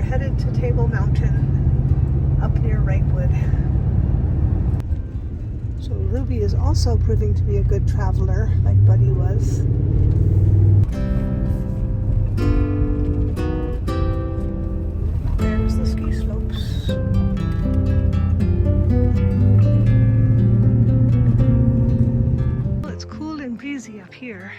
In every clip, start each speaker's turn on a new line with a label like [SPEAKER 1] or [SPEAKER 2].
[SPEAKER 1] headed to Table Mountain up near Wrightwood. So Ruby is also proving to be a good traveler, like Buddy was. There's the ski slopes. Well, it's cool and breezy up here.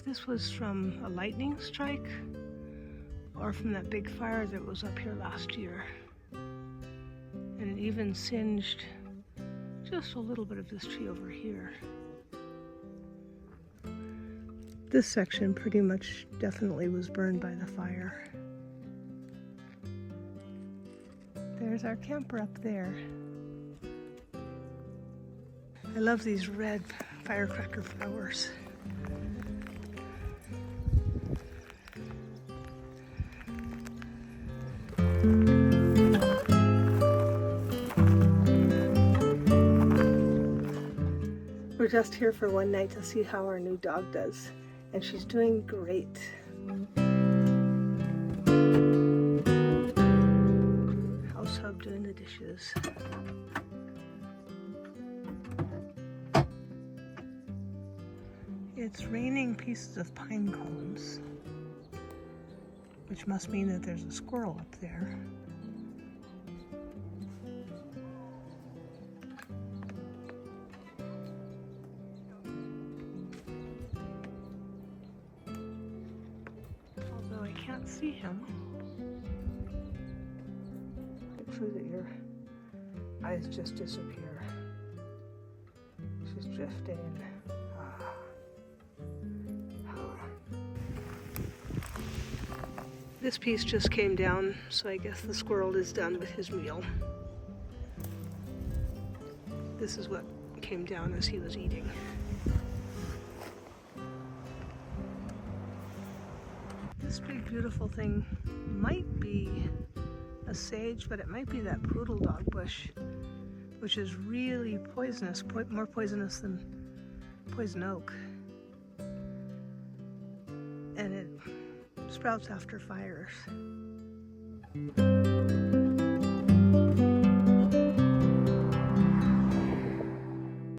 [SPEAKER 1] This was from a lightning strike or from that big fire that was up here last year. And it even singed just a little bit of this tree over here. This section pretty much definitely was burned by the fire. There's our camper up there. I love these red firecracker flowers. We're just here for one night to see how our new dog does, and she's doing great. House hub doing the dishes. It's raining pieces of pine cones, which must mean that there's a squirrel up there. Although I can't see him. Make sure that your eyes just disappear. She's drifting. This piece just came down, so I guess the squirrel is done with his meal. This is what came down as he was eating. This big beautiful thing might be a sage, but it might be that Poodle-Dog Bush, which is really poisonous, more poisonous than poison oak. And it sprouts after fires.